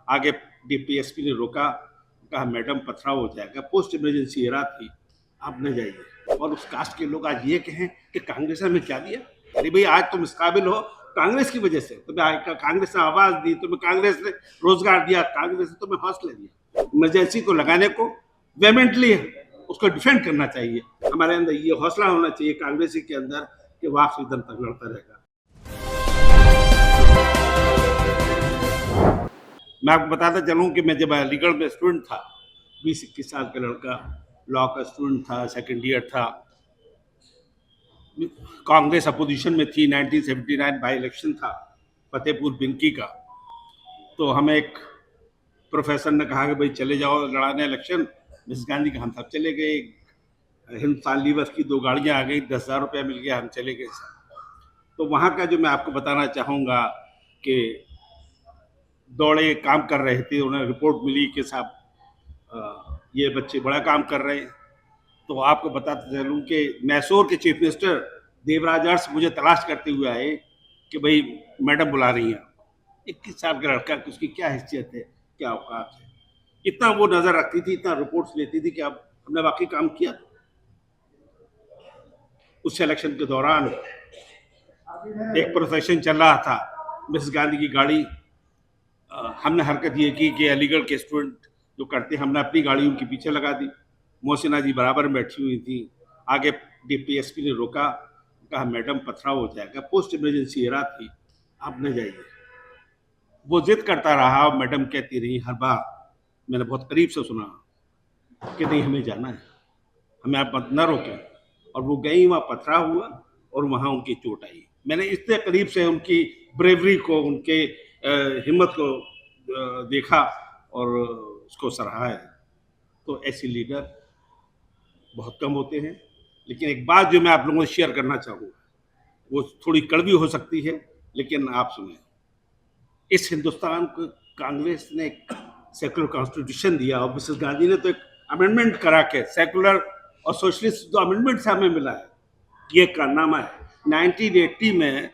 आगे डीपीएसपी ने रोका, कहा मैडम पथराव हो जाएगा, पोस्ट इमरजेंसी एरा थी, आप न जाइए। और उस कास्ट के लोग आज ये कहें कि कांग्रेस ने हमें क्या दिया। अरे भाई, आज तुम इस काबिल हो कांग्रेस की वजह से, तुम्हें कांग्रेस ने आवाज दी, तुम्हें कांग्रेस ने रोजगार दिया, कांग्रेस ने तुम्हें हौसला दिया। इमरजेंसी को लगाने को वेमेंटली उसको डिफेंड करना चाहिए। हमारे अंदर ये हौसला होना चाहिए कांग्रेसी के अंदर कि वो आखिरी दम तक लड़ता रहेगा। मैं आपको बताता चलूं कि मैं जब अलीगढ़ में स्टूडेंट था, 20-21 साल का लड़का, लॉ का स्टूडेंट था, सेकेंड ईयर था, कांग्रेस अपोजिशन में थी, 1979 बाई इलेक्शन था फतेहपुर बिंकी का। तो हमें एक प्रोफेसर ने कहा कि भाई चले जाओ लड़ाने इलेक्शन, मिस गांधी का। हम सब चले गए, हिंदुस्तान लीवर की 2 गाड़ियां आ गई, 10,000 रुपया मिल गया, हम चले गए। तो वहाँ का जो मैं आपको बताना चाहूँगा कि दौड़े काम कर रहे थे, उन्हें रिपोर्ट मिली कि साहब ये बच्चे बड़ा काम कर रहे हैं। तो आपको बताते चलूँ कि मैसूर के चीफ मिनिस्टर देवराज अरस मुझे तलाश करते हुए आए कि भाई मैडम बुला रही हैं। 21 साल का लड़का, उसकी क्या हैसियत है, क्या औकात है। इतना वो नज़र रखती थी, इतना रिपोर्ट्स लेती थी कि अब हमने वाकई काम किया। उस इलेक्शन के दौरान एक प्रोसेशन चल रहा था, मिस गांधी की गाड़ी, हमने हरकत ये की कि अलीगढ़ के स्टूडेंट जो करते, हमने अपनी गाड़ी उनके पीछे लगा दी। मोहसिना जी बराबर में बैठी हुई थी, आगे डीपीएसपी ने रोका, कहा मैडम पथराव हो जाएगा, पोस्ट इमरजेंसी एरा थी, आप न जाइए। वो जिद करता रहा, मैडम कहती रही हर बार, मैंने बहुत करीब से सुना कि नहीं हमें जाना है, हमें आप मत न रोकें। और वो गई, वहाँ पथराव हुआ और वहाँ उनकी चोट आई। मैंने इतने करीब से उनकी ब्रेवरी को, उनके हिम्मत को देखा और उसको सराहा है। तो ऐसे लीडर बहुत कम होते हैं। लेकिन एक बात जो मैं आप लोगों से शेयर करना चाहूँगा, वो थोड़ी कड़वी हो सकती है, लेकिन आप सुने। इस हिंदुस्तान को कांग्रेस ने एक सेकुलर कॉन्स्टिट्यूशन दिया और मिसेस गांधी ने तो एक अमेंडमेंट करा के सेकुलर और सोशलिस्ट जो अमेंडमेंट से हमें मिला है, ये कारनामा है। 1980 में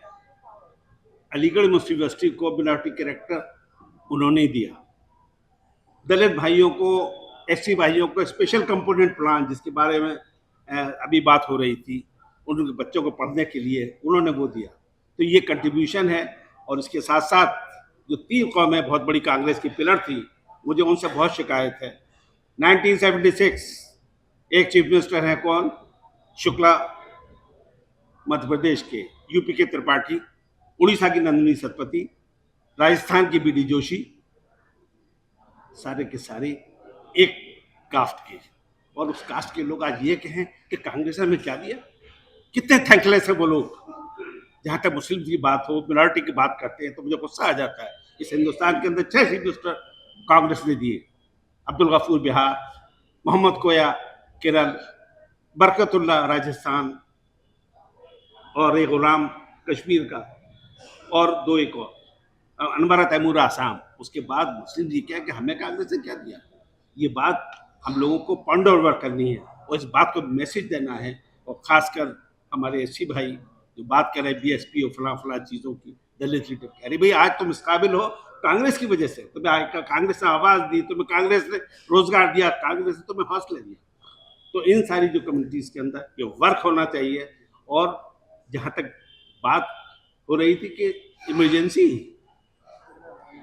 अलीगढ़ मुस्लिम यूनिवर्सिटी को मिनॉरिटी कैरेक्टर उन्होंने दिया। दलित भाइयों को, एससी भाइयों को स्पेशल कंपोनेंट प्लान, जिसके बारे में अभी बात हो रही थी, उनके बच्चों को पढ़ने के लिए उन्होंने वो दिया। तो ये कंट्रीब्यूशन है। और इसके साथ साथ जो 3 कौमें बहुत बड़ी कांग्रेस की पिलर थी, मुझे उनसे बहुत शिकायत है। 1976 एक चीफ मिनिस्टर हैं, कौन? शुक्ला मध्य प्रदेश के, यूपी के त्रिपाठी, उड़ीसा की नंदिनी सतपथी, राजस्थान की बीडी जोशी, सारे के सारे एक कास्ट के। और उस कास्ट के लोग आज ये कहें कि कांग्रेस ने हमें क्या दिया। कितने थैंकलेस है वो लोग। जहाँ तक मुस्लिम की बात हो, मिनॉरिटी की बात करते हैं तो मुझे गुस्सा आ जाता है। इस हिंदुस्तान के अंदर 6 चीफ मिनिस्टर कांग्रेस ने दिए। अब्दुल गफूर बिहार, मोहम्मद कोया केरल, बरकतुल्ला राजस्थान, और एक गुलाम कश्मीर का, और 2 एक और, अनवरा तैमूर आसाम। उसके बाद मुस्लिम जी क्या कि हमें कांग्रेस ने क्या दिया। ये बात हम लोगों को पॉन्डर ओवर करनी है और इस बात को मैसेज देना है। और खासकर हमारे एससी भाई जो बात कर रहे हैं बीएसपी और फला फला चीज़ों की, दलित लीडर की, अरे भाई आज तुम इस काबिल हो कांग्रेस की वजह से, तुम्हें कांग्रेस ने आवाज़ दी, तुम्हें कांग्रेस ने रोजगार दिया, कांग्रेस ने तुम्हें हौसला दिया। तो इन सारी जो कम्युनिटीज़ के अंदर ये वर्क होना चाहिए। और जहाँ तक बात हो रही थी कि इमरजेंसी,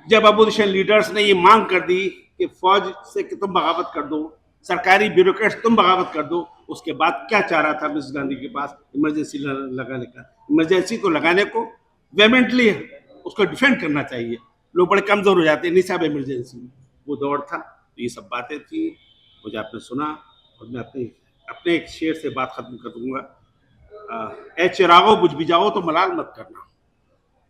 जब अपोजिशन लीडर्स ने ये मांग कर दी कि फौज से कि तुम बगावत कर दो, सरकारी ब्यूरोक्रेट्स तुम बगावत कर दो, उसके बाद क्या चाह रहा था मिस गांधी के पास? इमरजेंसी लगाने का। इमरजेंसी को लगाने को वेमेंटली उसको डिफेंड करना चाहिए। लोग बड़े कमजोर हो जाते हैं, नहीं साहब इमरजेंसी, वो दौड़ था। तो ये सब बातें थी, मुझे आपने सुना और मैं अपने एक शेर से बात खत्म कर दूंगा। ए चिरागो बुझ भी जाओ तो मलाल मत करना,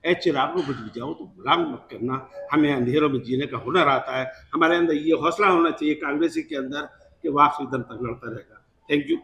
ए चिरागो बुझ भी जाओ तो मलाल मत करना। हमें अंधेरों में जीने का हुनर आता है। हमारे अंदर ये हौसला होना चाहिए कांग्रेसी के अंदर कि वो आखिरी दम तक लड़ता रहेगा। Thank you.